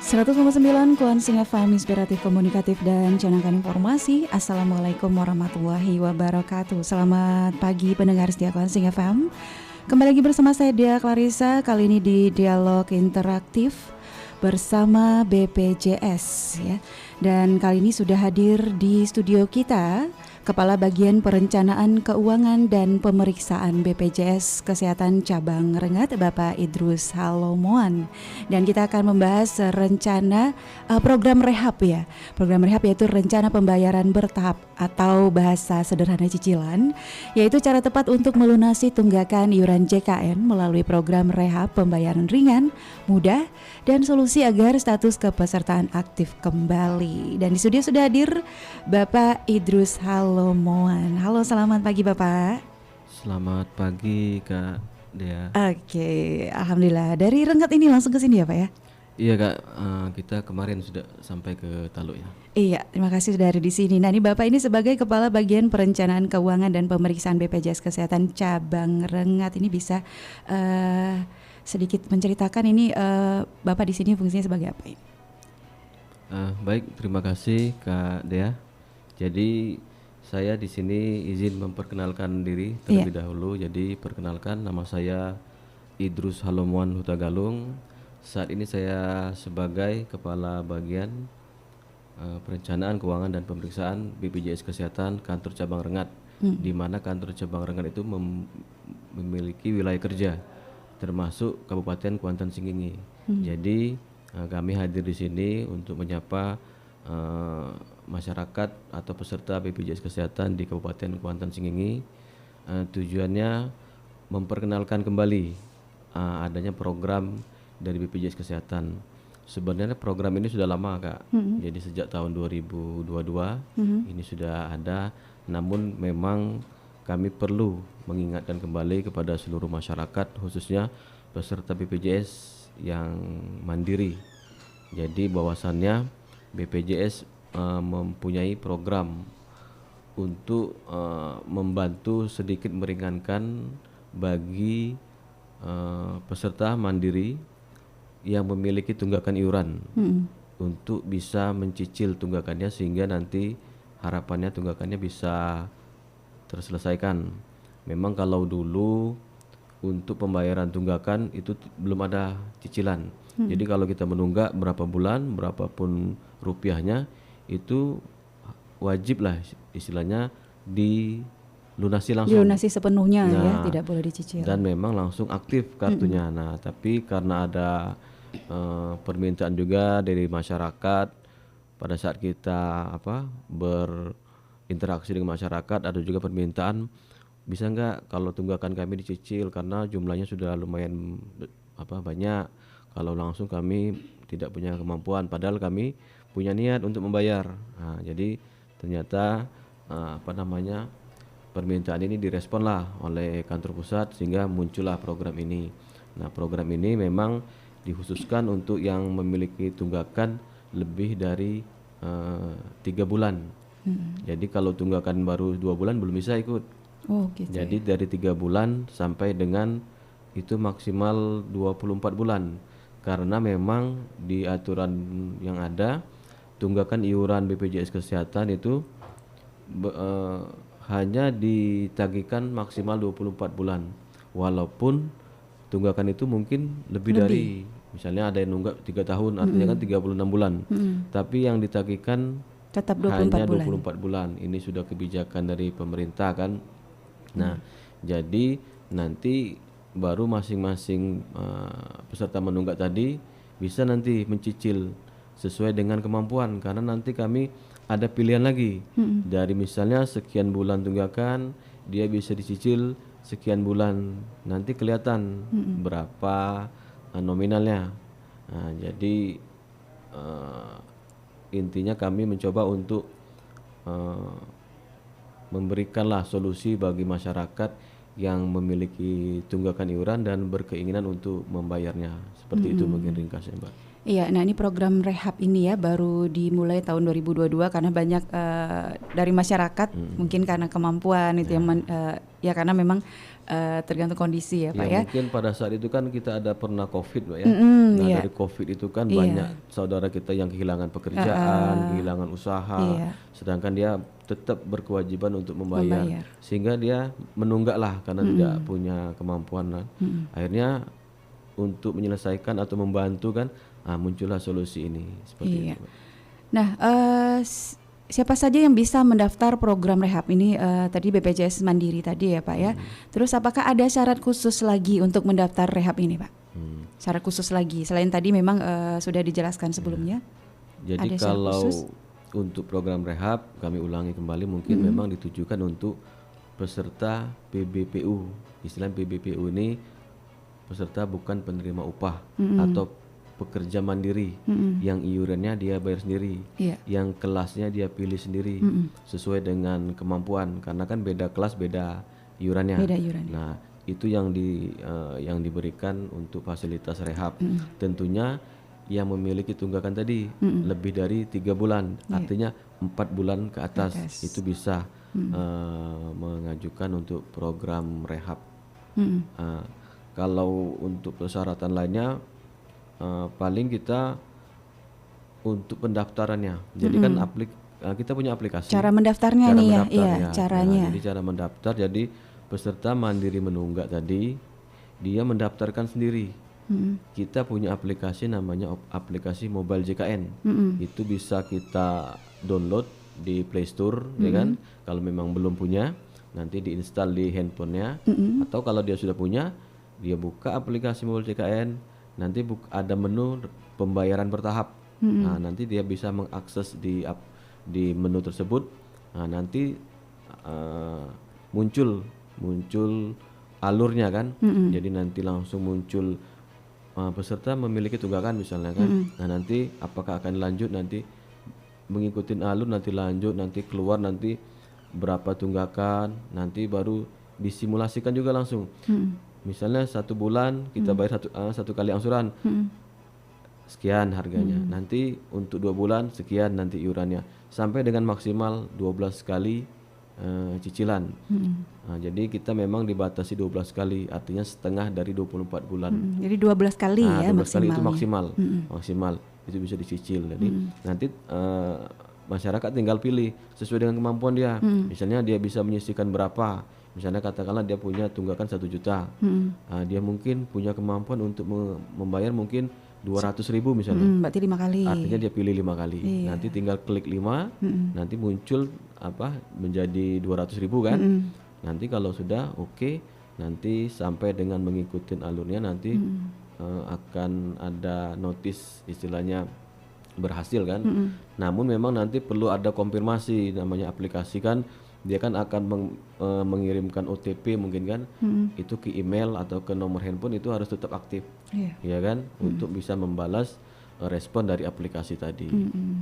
100,9 Kuansing FM, inspiratif, komunikatif, dan canangkan informasi. Assalamualaikum warahmatullahi wabarakatuh. Selamat pagi pendengar setia Kuansing FM. Kembali lagi bersama saya Dia Clarissa. Kali ini di Dialog Interaktif bersama BPJS ya. Dan kali ini sudah hadir di studio kita Kepala Bagian Perencanaan Keuangan dan Pemeriksaan BPJS Kesehatan Cabang Rengat, Bapak Idrus Halomoan. Dan kita akan membahas rencana program rehab ya. Program rehab yaitu rencana pembayaran bertahap atau bahasa sederhana cicilan, yaitu cara tepat untuk melunasi tunggakan iuran JKN melalui program rehab pembayaran ringan, mudah, dan solusi agar status kepesertaan aktif kembali. Dan di studio sudah hadir Bapak Idrus Halomoan. Halo, selamat pagi Bapak. Selamat pagi Kak Dea. Oke, alhamdulillah. Dari Rengat ini langsung ke sini ya Pak ya? Iya Kak, kita kemarin sudah sampai ke Taluk ya. Iya, terima kasih sudah ada di sini. Nah, ini Bapak ini sebagai Kepala Bagian Perencanaan Keuangan dan Pemeriksaan BPJS Kesehatan Cabang Rengat, ini bisa sedikit menceritakan ini Bapak di sini fungsinya sebagai apa ini? Baik, terima kasih Kak Dea. Jadi saya di sini izin memperkenalkan diri terlebih dahulu. Jadi perkenalkan, nama saya Idrus Halomoan Huta Galung. Saat ini saya sebagai Kepala Bagian Perencanaan Keuangan dan Pemeriksaan BPJS Kesehatan Kantor Cabang Rengat, di mana Kantor Cabang Rengat itu memiliki wilayah kerja termasuk Kabupaten Kuantan Singingi. Jadi kami hadir di sini untuk menyapa masyarakat atau peserta BPJS Kesehatan di Kabupaten Kuantan Singingi. Tujuannya memperkenalkan kembali adanya program dari BPJS Kesehatan. Sebenarnya program ini sudah lama Kak. Jadi sejak tahun 2022 ini sudah ada, namun memang kami perlu mengingatkan kembali kepada seluruh masyarakat, khususnya peserta BPJS yang mandiri. Jadi bahwasannya BPJS mempunyai program untuk membantu sedikit meringankan bagi peserta mandiri yang memiliki tunggakan iuran untuk bisa mencicil tunggakannya, sehingga nanti harapannya tunggakannya bisa terselesaikan. Memang kalau dulu untuk pembayaran tunggakan itu belum ada cicilan. Jadi kalau kita menunggak berapa bulan, berapapun rupiahnya, itu wajib lah istilahnya dilunasi langsung. Dilunasi sepenuhnya ya, tidak boleh dicicil. Dan memang langsung aktif kartunya. Nah, tapi karena ada permintaan juga dari masyarakat pada saat kita berinteraksi dengan masyarakat, ada juga permintaan, bisa nggak kalau tunggakan kami dicicil karena jumlahnya sudah lumayan banyak, kalau langsung kami tidak punya kemampuan, padahal kami punya niat untuk membayar. Nah, jadi ternyata permintaan ini diresponlah oleh kantor pusat sehingga muncullah program ini. Nah, program ini memang dikhususkan untuk yang memiliki tunggakan lebih dari 3 bulan. Jadi kalau tunggakan baru 2 bulan belum bisa ikut. Oh, gitu. Jadi dari 3 bulan sampai dengan itu maksimal 24 bulan. Karena memang di aturan yang ada, tunggakan iuran BPJS Kesehatan itu hanya ditagihkan maksimal 24 bulan. Walaupun tunggakan itu mungkin lebih dari, misalnya ada yang nunggak 3 tahun, artinya kan 36 bulan. Tapi yang ditagihkan tetap 24 hanya bulan. 24 bulan. Ini sudah kebijakan dari pemerintah kan. Nah, jadi nanti baru masing-masing peserta menunggak tadi bisa nanti mencicil sesuai dengan kemampuan, karena nanti kami ada pilihan lagi. Dari misalnya sekian bulan tunggakan, dia bisa dicicil sekian bulan, nanti kelihatan berapa nominalnya. Nah, jadi intinya kami mencoba untuk memberikanlah solusi bagi masyarakat yang memiliki tunggakan iuran dan berkeinginan untuk membayarnya. Seperti itu mungkin ringkasnya Mbak. Iya, nah ini program rehab ini ya baru dimulai tahun 2022 karena banyak dari masyarakat mungkin karena kemampuan itu yang ya karena memang tergantung kondisi ya Pak Ya ya. mungkin pada saat itu kan kita ada pernah COVID Mbak ya. Nah Iya, dari COVID itu kan iya, banyak saudara kita yang kehilangan pekerjaan, kehilangan usaha, iya, sedangkan dia tetap berkewajiban untuk membayar, membayar. sehingga dia menunggak lah karena tidak punya kemampuan kan. Akhirnya untuk menyelesaikan atau membantu kan, muncullah solusi ini seperti Iya. itu Mbak. Nah, siapa saja yang bisa mendaftar program rehab ini? Tadi BPJS Mandiri tadi ya Pak ya. Terus apakah ada syarat khusus lagi untuk mendaftar rehab ini Pak? Syarat khusus lagi selain tadi memang sudah dijelaskan sebelumnya. Jadi Ada syarat khusus? kalau untuk program rehab kami ulangi kembali mungkin memang ditujukan untuk peserta PBPU. Istilah PBPU ini peserta bukan penerima upah atau pekerja mandiri yang iurannya dia bayar sendiri, Iya. yang kelasnya dia pilih sendiri sesuai dengan kemampuan karena kan beda kelas beda iurannya. Beda iuran. Nah itu yang diberikan untuk fasilitas rehab. Tentunya yang memiliki tunggakan tadi lebih dari 3 bulan, artinya 4 bulan ke atas itu bisa mengajukan untuk program rehab. Kalau untuk persyaratan lainnya paling kita untuk pendaftarannya. Jadi kan kita punya aplikasi. Cara mendaftarnya Cara nih ya, mendaftar iya ya. caranya. Nah, jadi cara mendaftar jadi peserta mandiri menunggak tadi dia mendaftarkan sendiri. Kita punya aplikasi namanya aplikasi Mobile JKN. Itu bisa kita download di Play Store ya kan. Kalau memang belum punya nanti diinstal di handphonenya atau kalau dia sudah punya dia buka aplikasi Mobile JKN nanti ada menu pembayaran bertahap. Nah, nanti dia bisa mengakses di menu tersebut. Nah, nanti muncul alurnya kan. Jadi nanti langsung muncul peserta memiliki tunggakan misalnya kan. Nah, nanti apakah akan lanjut nanti mengikuti alur nanti lanjut nanti keluar nanti berapa tunggakan nanti baru disimulasikan juga langsung. Misalnya 1 bulan kita bayar satu kali angsuran sekian harganya. Nanti untuk 2 bulan sekian nanti iurannya sampai dengan maksimal 12 kali cicilan. Nah, jadi kita memang dibatasi 12 kali artinya setengah dari 24 bulan. Jadi 12 kali ya 12 kali itu maksimalnya. maksimal itu bisa dicicil. Jadi nanti masyarakat tinggal pilih sesuai dengan kemampuan dia. Misalnya dia bisa menyisihkan berapa. Misalnya katakanlah dia punya tunggakan 1 juta. Dia mungkin punya kemampuan untuk membayar mungkin 200.000 misalnya. Berarti 5 kali. Artinya dia pilih 5 kali. Nanti tinggal klik 5, nanti muncul menjadi 200.000 kan. Nanti kalau sudah oke, nanti sampai dengan mengikuti alurnya nanti akan ada notis istilahnya berhasil kan. Namun memang nanti perlu ada konfirmasi namanya aplikasi kan. Dia kan akan mengirimkan OTP mungkin kan. Itu ke email atau ke nomor handphone itu harus tetap aktif. Ya kan untuk bisa membalas respon dari aplikasi tadi.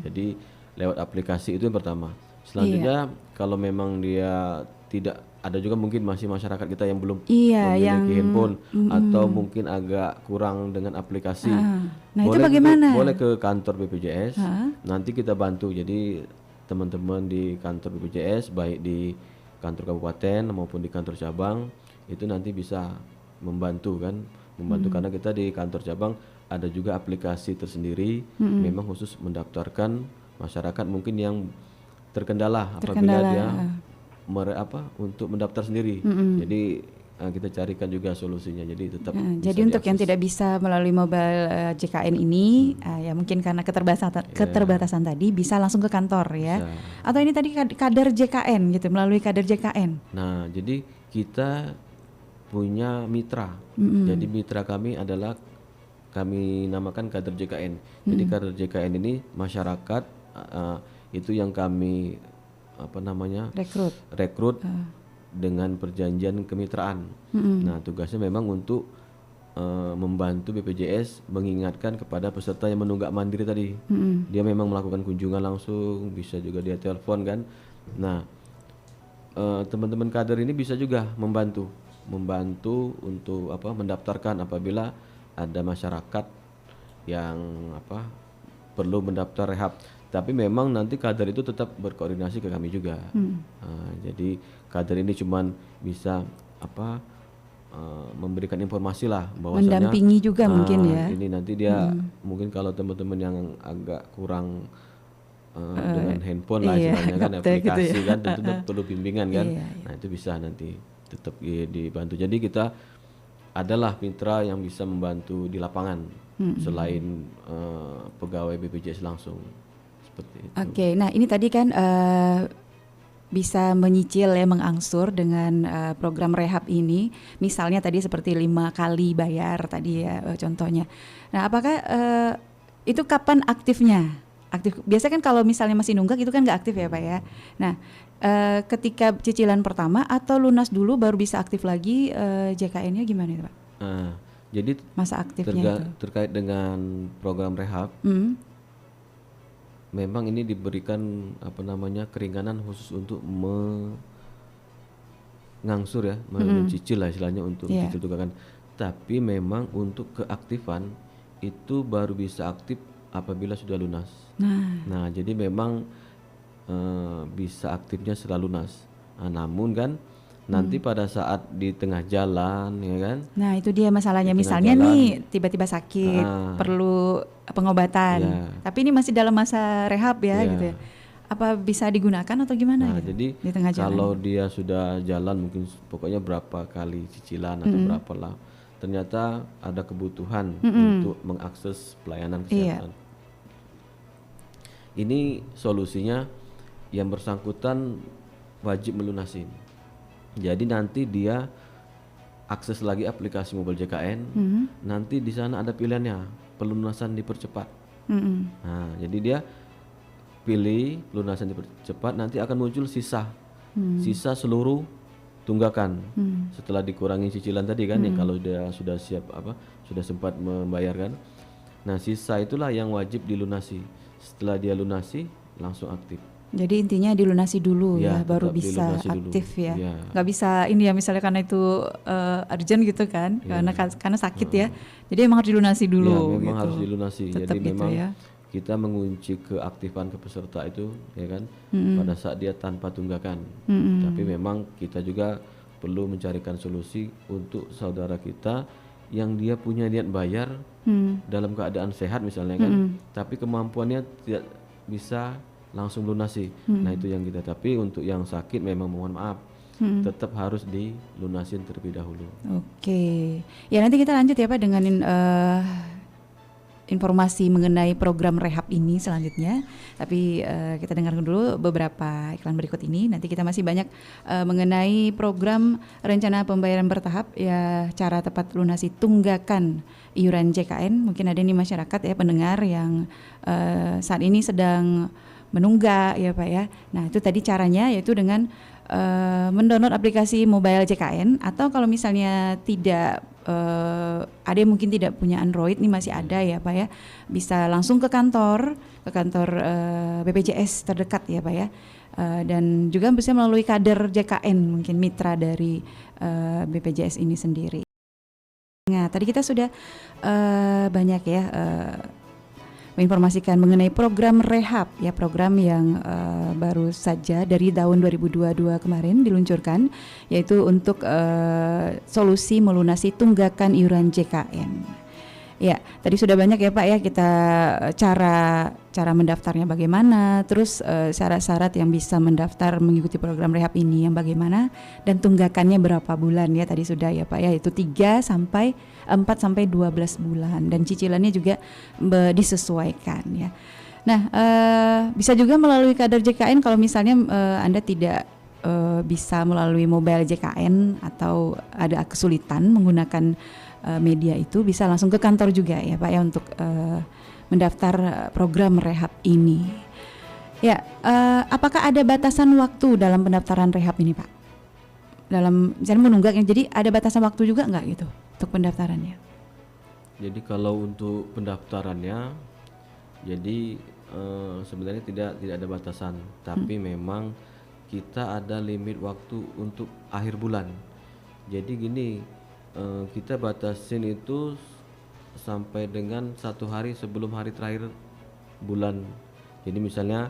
Jadi lewat aplikasi itu yang pertama. Selanjutnya kalau memang dia tidak ada juga mungkin masih masyarakat kita yang belum memiliki handphone atau mungkin agak kurang dengan aplikasi. Nah, itu bagaimana? Boleh ke kantor BPJS. Nanti kita bantu. Jadi teman-teman di kantor BPJS baik di kantor kabupaten maupun di kantor cabang itu nanti bisa membantu kan, karena kita di kantor cabang ada juga aplikasi tersendiri memang khusus mendaftarkan masyarakat mungkin yang terkendala apabila dia untuk mendaftar sendiri. Jadi kita carikan juga solusinya. Jadi tetap. Jadi untuk yang tidak bisa melalui mobile JKN ini, ya mungkin karena keterbatasan tadi bisa langsung ke kantor ya. Bisa. Atau ini tadi kader JKN gitu, melalui kader JKN. Nah, jadi kita punya mitra. Jadi mitra kami adalah kami namakan kader JKN. Jadi kader JKN ini masyarakat itu yang kami rekrut dengan perjanjian kemitraan. Nah, tugasnya memang untuk membantu BPJS mengingatkan kepada peserta yang menunggak mandiri tadi. Dia memang melakukan kunjungan langsung, bisa juga dia telepon kan. Nah, teman-teman kader ini bisa juga membantu untuk mendaftarkan apabila ada masyarakat yang apa perlu mendaftar rehab. Tapi memang nanti kader itu tetap berkoordinasi ke kami juga. Jadi kader ini cuman bisa apa memberikan informasi lah bahwasanya Mendampingi juga mungkin ya. ini nanti dia mungkin kalau teman-teman yang agak kurang dengan handphone lah iya, istilahnya kan gaptek gitu aplikasi ya. kan tentu perlu bimbingan kan. Iya, iya. Nah itu bisa nanti tetap dibantu. Jadi kita adalah mitra yang bisa membantu di lapangan selain pegawai BPJS langsung seperti itu. Oke, nah ini tadi kan bisa menyicil ya, mengangsur dengan program rehab ini. Misalnya tadi seperti 5 kali bayar tadi ya contohnya. Nah apakah itu kapan aktifnya? Aktif. Biasanya kan kalau misalnya masih nunggak itu kan nggak aktif ya Pak ya. Nah ketika cicilan pertama atau lunas dulu baru bisa aktif lagi JKN-nya gimana itu Pak? Nah, jadi Masa aktifnya itu? terkait dengan program rehab, memang ini diberikan apa namanya keringanan khusus untuk mengangsur ya, mencicil lah istilahnya untuk cicil tunggakan. Tapi memang untuk keaktifan itu baru bisa aktif apabila sudah lunas. Nah, jadi memang bisa aktifnya setelah lunas. Nah, namun kan nanti pada saat di tengah jalan ya kan. Nah itu dia masalahnya, misalnya nih tiba-tiba sakit perlu pengobatan, tapi ini masih dalam masa rehab ya gitu ya. Apa bisa digunakan atau gimana Nah, gitu jadi di tengah jalan? kalau dia sudah jalan mungkin pokoknya berapa kali cicilan atau berapa lah, ternyata ada kebutuhan untuk mengakses pelayanan kesehatan. Ini solusinya yang bersangkutan wajib melunasin. Jadi nanti dia akses lagi aplikasi mobile JKN, nanti di sana ada pilihannya pelunasan dipercepat. Nah, jadi dia pilih pelunasan dipercepat, nanti akan muncul sisa seluruh tunggakan setelah dikurangi cicilan tadi kan, yang kalau dia sudah siap sudah sempat membayarkan. Nah sisa itulah yang wajib dilunasi. Setelah dia lunasi langsung aktif. Jadi intinya dilunasi dulu ya baru tetap bisa dilunasi aktif dulu. ya. Ya. Nggak bisa ini ya misalnya karena itu urgent gitu kan, karena sakit ya. Jadi emang harus dilunasi dulu. Ya, memang gitu. harus dilunasi. Tetap Jadi gitu memang ya. kita mengunci keaktifan ke peserta itu ya kan pada saat dia tanpa tunggakan. Tapi memang kita juga perlu mencarikan solusi untuk saudara kita yang dia punya niat bayar dalam keadaan sehat misalnya kan, tapi kemampuannya tidak bisa langsung lunasi. Nah itu yang kita, tapi untuk yang sakit memang mohon maaf tetap harus dilunasin terlebih dahulu. Oke, ya nanti kita lanjut ya Pak dengan informasi mengenai program rehab ini selanjutnya. Tapi kita dengarkan dulu beberapa iklan berikut ini. Nanti kita masih banyak mengenai program rencana pembayaran bertahap ya, cara tepat lunasi tunggakan iuran JKN. Mungkin ada nih masyarakat ya pendengar yang saat ini sedang menunggak ya Pak ya. Nah itu tadi caranya yaitu dengan mendownload aplikasi mobile JKN, atau kalau misalnya tidak ada yang mungkin tidak punya Android, nih masih ada ya Pak ya, bisa langsung ke kantor BPJS terdekat ya Pak ya, dan juga bisa melalui kader JKN mungkin mitra dari BPJS ini sendiri. Nah tadi kita sudah banyak ya menginformasikan mengenai program rehab ya, program yang baru saja dari tahun 2022 kemarin diluncurkan, yaitu untuk solusi melunasi tunggakan iuran JKN. Ya, tadi sudah banyak ya Pak ya kita cara mendaftarnya bagaimana, terus syarat-syarat yang bisa mendaftar mengikuti program rehab ini yang bagaimana, dan tunggakannya berapa bulan ya tadi sudah ya Pak ya, itu 4 sampai 12 bulan, dan cicilannya juga disesuaikan ya. Nah, bisa juga melalui kader JKN kalau misalnya Anda tidak bisa melalui mobile JKN atau ada kesulitan menggunakan media itu, bisa langsung ke kantor juga ya Pak ya untuk mendaftar program rehab ini. Ya, apakah ada batasan waktu dalam pendaftaran rehab ini Pak? Dalam misalnya menunggaknya, jadi ada batasan waktu juga nggak gitu untuk pendaftarannya? Jadi kalau untuk pendaftarannya, jadi sebenarnya tidak ada batasan, tapi memang kita ada limit waktu untuk akhir bulan. Jadi gini, kita batasin itu sampai dengan 1 hari sebelum hari terakhir bulan. Jadi misalnya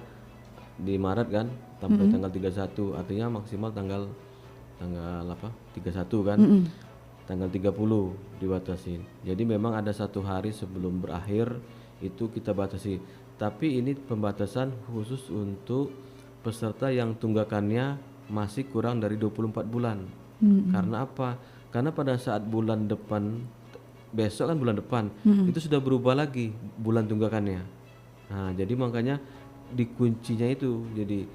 di Maret kan sampai tanggal 31, artinya maksimal tanggal tanggal apa? 31 kan. Tanggal 30 dibatasin. Jadi memang ada 1 hari sebelum berakhir itu kita batasi. Tapi ini pembatasan khusus untuk peserta yang tunggakannya masih kurang dari 24 bulan. Karena apa? Karena pada saat bulan depan, besok kan bulan depan, itu sudah berubah lagi bulan tunggakannya. Nah, jadi makanya dikuncinya itu. Jadi,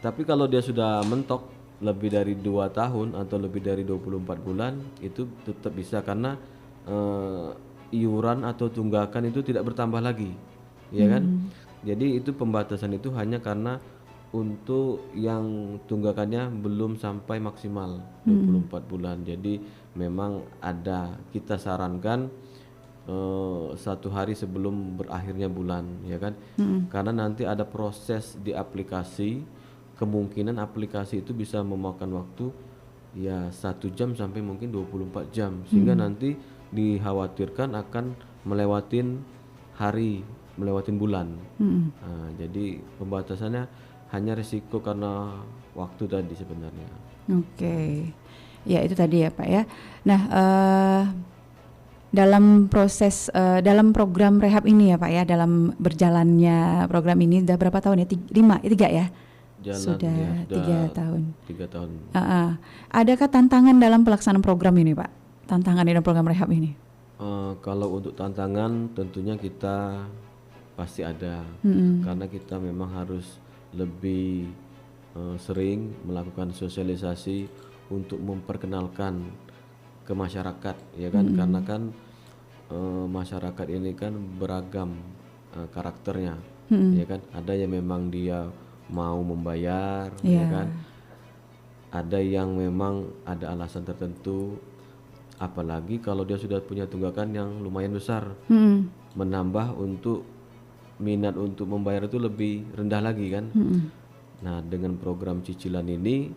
tapi kalau dia sudah mentok lebih dari 2 tahun atau lebih dari 24 bulan, itu tetap bisa karena iuran atau tunggakan itu tidak bertambah lagi, ya kan? Jadi itu pembatasan itu hanya karena untuk yang tunggakannya belum sampai maksimal 24 bulan. Jadi memang ada, kita sarankan 1 hari sebelum berakhirnya bulan, ya kan? Karena nanti ada proses di aplikasi, kemungkinan aplikasi itu bisa memakan waktu ya 1 jam sampai mungkin 24 jam, sehingga nanti dikhawatirkan akan melewatin hari, melewatin bulan. Nah, jadi pembatasannya hanya risiko karena waktu tadi sebenarnya. Oke. Ya itu tadi ya Pak ya. Nah dalam proses dalam program rehab ini ya Pak ya, dalam berjalannya program ini udah berapa tahun ya? 3 ya? Sudah Ya, 3 tahun. 3 tahun. Adakah tantangan dalam pelaksanaan program ini Pak? Tantangan dalam program rehab ini? Kalau untuk tantangan tentunya kita pasti ada, karena kita memang harus lebih sering melakukan sosialisasi untuk memperkenalkan ke masyarakat, ya kan? Karena kan masyarakat ini kan beragam karakternya, ya kan? Ada yang memang dia mau membayar, ya kan? Ada yang memang ada alasan tertentu, apalagi kalau dia sudah punya tunggakan yang lumayan besar, menambah untuk minat untuk membayar itu lebih rendah lagi kan. Nah, dengan program cicilan ini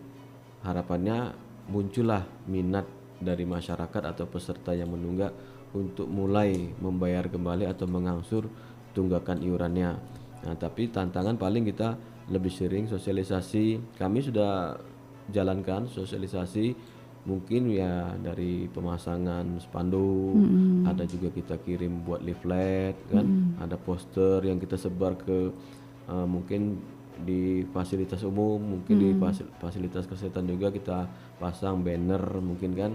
harapannya muncullah minat dari masyarakat atau peserta yang menunggak untuk mulai membayar kembali atau mengangsur tunggakan iurannya. Nah, tapi tantangan paling kita lebih sering sosialisasi. Kami sudah jalankan sosialisasi, mungkin ya dari pemasangan spanduk, ada juga kita kirim buat leaflet kan, ada poster yang kita sebar ke mungkin di fasilitas umum, mungkin di fasilitas kesehatan juga kita pasang banner mungkin kan.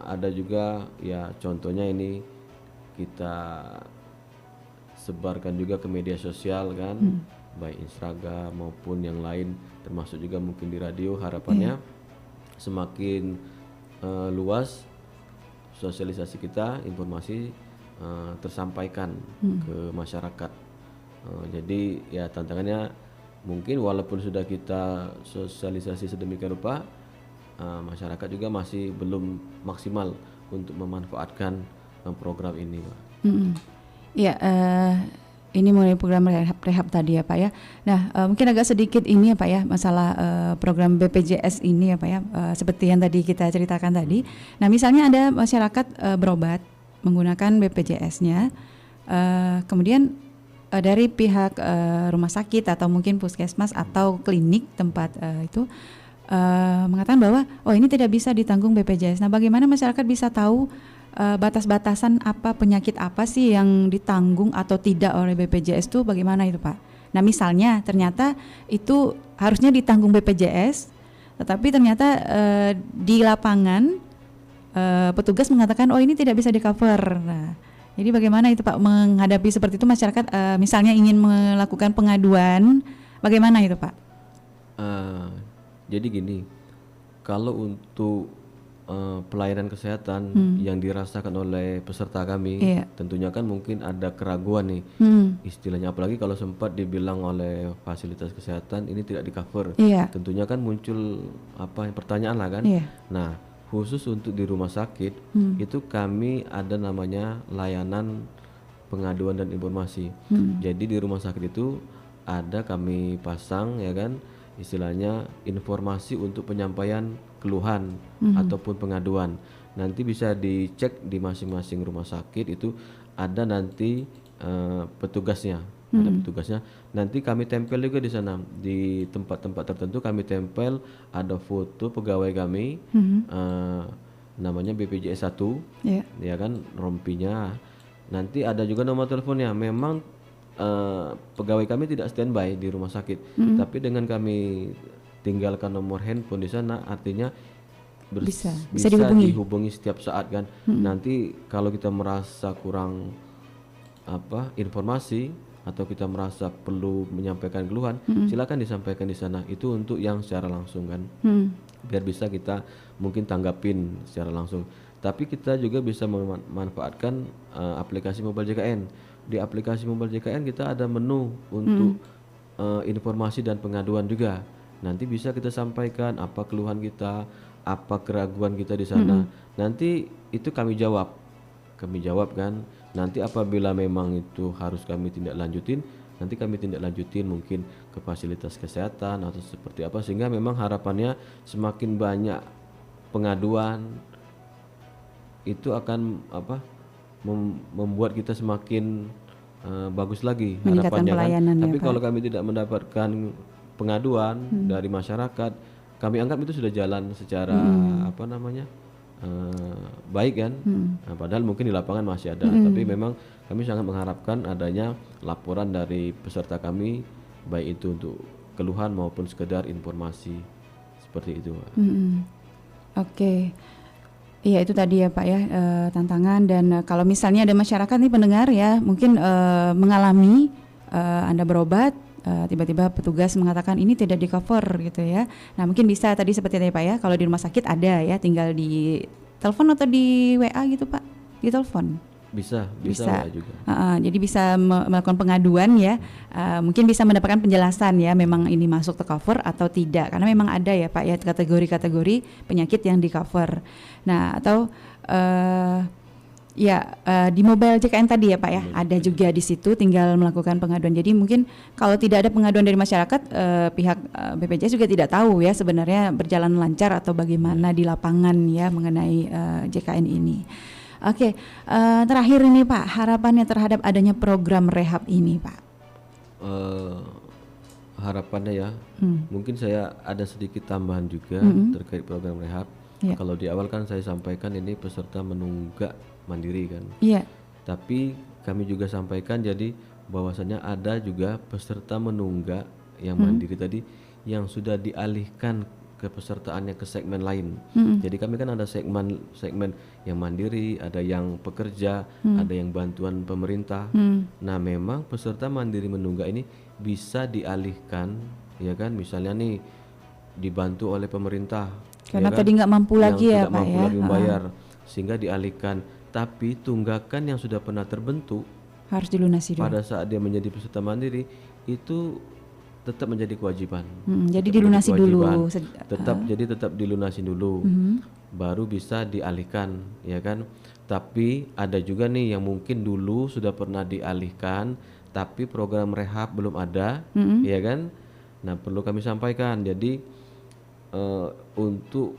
Ada juga ya contohnya ini kita sebarkan juga ke media sosial kan, baik Instagram maupun yang lain, termasuk juga mungkin di radio. Harapannya semakin luas sosialisasi kita, informasi tersampaikan ke masyarakat. Jadi ya tantangannya mungkin walaupun sudah kita sosialisasi sedemikian rupa, masyarakat juga masih belum maksimal untuk memanfaatkan program ini, Pak. Ya, ini mengenai program rehab tadi ya Pak ya. Nah, mungkin agak sedikit ini ya Pak ya, masalah program BPJS ini ya Pak ya, seperti yang tadi kita ceritakan tadi. Nah, misalnya ada masyarakat berobat menggunakan BPJS-nya, kemudian dari pihak rumah sakit atau mungkin puskesmas atau klinik tempat itu mengatakan bahwa oh ini tidak bisa ditanggung BPJS. Nah, bagaimana masyarakat bisa tahu batas-batasan apa, penyakit apa sih yang ditanggung atau tidak oleh BPJS itu, bagaimana itu Pak? Nah, misalnya ternyata itu harusnya ditanggung BPJS, tetapi ternyata di lapangan petugas mengatakan oh ini tidak bisa di-cover. Nah, jadi bagaimana itu Pak menghadapi seperti itu masyarakat misalnya ingin melakukan pengaduan, bagaimana itu Pak? Jadi gini, kalau untuk pelayanan kesehatan yang dirasakan oleh peserta kami, tentunya kan mungkin ada keraguan nih, istilahnya, apalagi kalau sempat dibilang oleh fasilitas kesehatan ini tidak di-cover, tentunya kan muncul pertanyaan lah kan. Nah, khusus untuk di rumah sakit itu kami ada namanya layanan pengaduan dan informasi. Jadi di rumah sakit itu ada kami pasang ya kan, istilahnya informasi untuk penyampaian keluhan ataupun pengaduan. nanti bisa dicek di masing-masing rumah sakit itu ada nanti petugasnya, ada petugasnya. Nanti kami tempel juga di sana di tempat-tempat tertentu kami tempel ada foto pegawai kami namanya BPJS 1 Ya. ya kan rompinya. Nanti ada juga nomor teleponnya. Memang pegawai kami tidak standby di rumah sakit, tapi dengan kami tinggalkan nomor handphone di sana artinya Bisa bisa dihubungi. dihubungi setiap saat kan. Nanti kalau kita merasa kurang informasi atau kita merasa perlu menyampaikan keluhan, silakan disampaikan di sana. Itu untuk yang secara langsung kan, biar bisa kita mungkin tanggapin secara langsung. Tapi kita juga bisa memanfaatkan aplikasi Mobile JKN. Di aplikasi Mobile JKN kita ada menu untuk informasi dan pengaduan juga. Nanti bisa kita sampaikan apa keluhan kita, apa keraguan kita di sana. Nanti itu kami jawab kan. Nanti apabila memang itu harus kami tindak lanjutin, nanti kami tindak lanjutin mungkin ke fasilitas kesehatan atau seperti apa, sehingga memang harapannya semakin banyak pengaduan itu akan membuat kita semakin bagus lagi Meningkatkan harapannya kan. pelayanan ya, Tapi Pak. kalau kami tidak mendapatkan pengaduan dari masyarakat, kami anggap itu sudah jalan secara baik kan. Nah, padahal mungkin di lapangan masih ada, tapi memang kami sangat mengharapkan adanya laporan dari peserta kami, baik itu untuk keluhan maupun sekedar informasi seperti itu, Pak. Oke. Iya itu tadi ya Pak ya, tantangan. Dan kalau misalnya ada masyarakat nih pendengar ya mungkin mengalami Anda berobat, tiba-tiba petugas mengatakan ini tidak di cover gitu ya. Nah mungkin bisa tadi seperti tadi Pak ya, kalau di rumah sakit ada ya, tinggal di telepon atau di WA gitu Pak, di telepon. Bisa WA juga. Jadi bisa melakukan pengaduan ya, mungkin bisa mendapatkan penjelasan ya memang ini masuk ke cover atau tidak, karena memang ada ya Pak ya kategori-kategori penyakit yang di cover. Nah atau di Mobile JKN tadi ya Pak ya, ada juga di situ tinggal melakukan pengaduan. Jadi mungkin kalau tidak ada pengaduan dari masyarakat, pihak BPJS juga tidak tahu ya sebenarnya berjalan lancar atau bagaimana di lapangan ya mengenai JKN ini. Oke, terakhir ini Pak, harapannya terhadap adanya program rehab ini Pak. Harapannya ya, mungkin saya ada sedikit tambahan juga terkait program rehab. Ya. Kalau di awal kan saya sampaikan ini peserta menunggak mandiri kan. Iya. Tapi kami juga sampaikan jadi bahwasannya ada juga peserta menunggak yang mandiri tadi yang sudah dialihkan kepesertaannya ke segmen lain. Jadi kami kan ada segmen yang mandiri, ada yang pekerja, ada yang bantuan pemerintah. Nah, memang peserta mandiri menunggak ini bisa dialihkan ya kan, misalnya nih dibantu oleh pemerintah Karena ya kan? tadi nggak mampu lagi ya tidak Pak mampu ya. lagi membayar, sehingga dialihkan. Tapi tunggakan yang sudah pernah terbentuk Harus dilunasi dulu. pada saat dia menjadi peserta mandiri itu tetap menjadi kewajiban. Jadi Tetap dilunasi menjadi dulu. kewajiban. Tetap dilunasi dulu. Baru bisa dialihkan, ya kan? Tapi ada juga nih yang mungkin dulu sudah pernah dialihkan tapi program rehab belum ada, ya kan? Nah, perlu kami sampaikan. Jadi untuk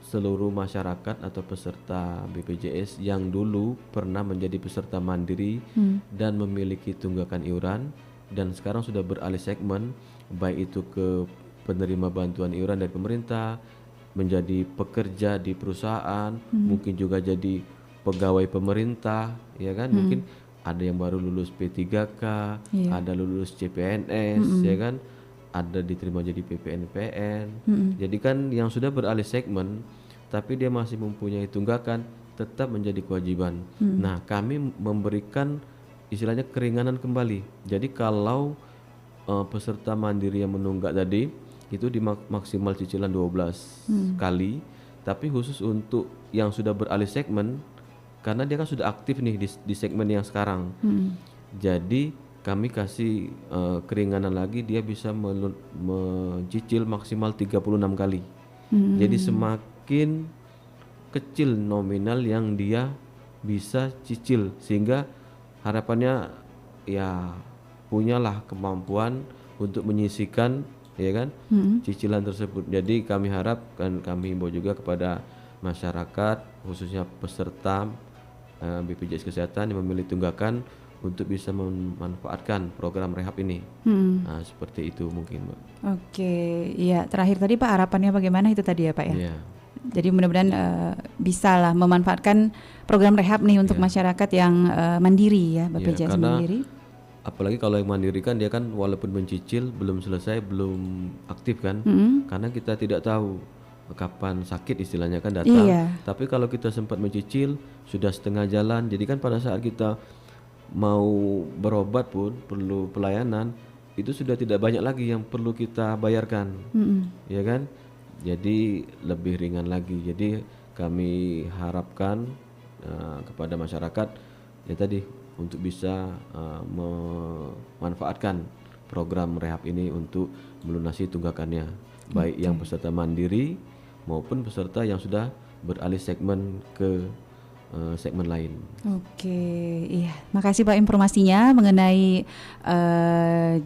seluruh masyarakat atau peserta BPJS yang dulu pernah menjadi peserta mandiri dan memiliki tunggakan iuran dan sekarang sudah beralih segmen, baik itu ke penerima bantuan iuran dari pemerintah, menjadi pekerja di perusahaan, mungkin juga jadi pegawai pemerintah, ya kan? Mungkin ada yang baru lulus P3K, ada lulus CPNS, ya kan? Ada diterima jadi PPNPN. Jadi kan yang sudah beralih segmen tapi dia masih mempunyai tunggakan tetap menjadi kewajiban. Nah, kami memberikan istilahnya keringanan kembali. Jadi kalau peserta mandiri yang menunggak tadi itu di maksimal cicilan 12 kali, tapi khusus untuk yang sudah beralih segmen karena dia kan sudah aktif nih di segmen yang sekarang. Jadi kami kasih keringanan lagi, dia bisa mencicil maksimal 36 kali. Jadi semakin kecil nominal yang dia bisa cicil, sehingga harapannya ya punyalah kemampuan untuk menyisihkan ya kan cicilan tersebut. Jadi kami harapkan, kami himbau juga kepada masyarakat khususnya peserta BPJS Kesehatan yang memilih tunggakan untuk bisa memanfaatkan program rehab ini. Nah, seperti itu mungkin, Mbak. Oke, iya. Terakhir tadi Pak, harapannya bagaimana itu tadi ya Pak ya? Iya. Jadi mudah-mudahan bisa lah memanfaatkan program rehab nih untuk masyarakat yang mandiri ya, BPJS karena mandiri. Apalagi kalau yang mandiri kan dia kan walaupun mencicil belum selesai, belum aktif kan, karena kita tidak tahu kapan sakit istilahnya kan datang. Iya. Tapi kalau kita sempat mencicil sudah setengah jalan, jadi kan pada saat kita mau berobat pun perlu pelayanan, itu sudah tidak banyak lagi yang perlu kita bayarkan, ya kan? Jadi lebih ringan lagi. Jadi kami harapkan kepada masyarakat ya tadi untuk bisa memanfaatkan program rehab ini untuk melunasi tunggakannya, baik yang peserta mandiri maupun peserta yang sudah beralih segmen ke segmen lain. Oke, iya. Makasih Pak informasinya mengenai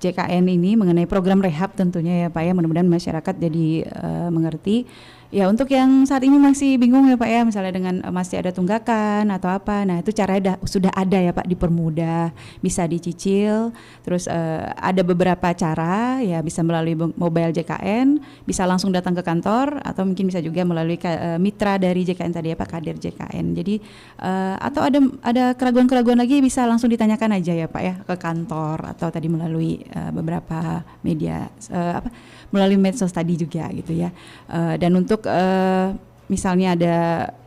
JKN ini, mengenai program rehab tentunya ya Pak ya. Mudah-mudahan masyarakat jadi mengerti. Ya untuk yang saat ini masih bingung ya Pak ya, misalnya dengan masih ada tunggakan atau apa, nah itu caranya sudah ada ya Pak, dipermudah, bisa dicicil, terus ada beberapa cara ya, bisa melalui mobile JKN, bisa langsung datang ke kantor, atau mungkin bisa juga melalui mitra dari JKN tadi ya Pak, kader JKN. Jadi atau ada keraguan-keraguan lagi bisa langsung ditanyakan aja ya Pak ya ke kantor, atau tadi melalui beberapa media melalui medsos tadi juga gitu ya. Dan untuk misalnya ada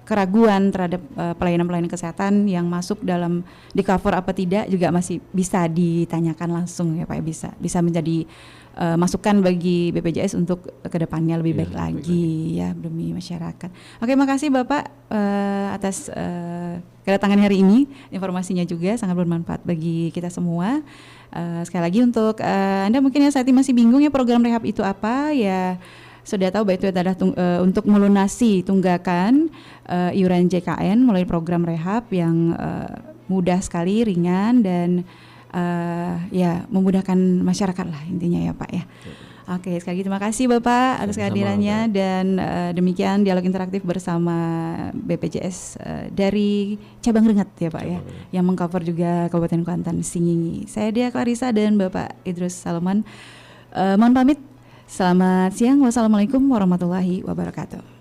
keraguan terhadap pelayanan-pelayanan kesehatan yang masuk dalam di cover apa tidak juga masih bisa ditanyakan langsung ya Pak, bisa menjadi masukan bagi BPJS untuk kedepannya lebih baik lagi ya demi masyarakat. Oke, makasih Bapak atas kedatangan hari ini, informasinya juga sangat bermanfaat bagi kita semua. Sekali lagi untuk Anda mungkin ya saat ini masih bingung ya program rehab itu apa ya, sudah tahu bahwa itu adalah untuk melunasi tunggakan iuran JKN melalui program rehab yang mudah sekali, ringan, dan ya memudahkan masyarakat lah intinya ya Pak ya. Oke, sekali lagi terima kasih Bapak atas kehadirannya, dan demikian dialog interaktif bersama BPJS dari cabang Rengat ya Pak ya, yang mengcover juga Kabupaten Kuantan Singingi. Saya Dia Clarissa dan Bapak Idrus Saloman mohon pamit. Selamat siang, wassalamualaikum warahmatullahi wabarakatuh.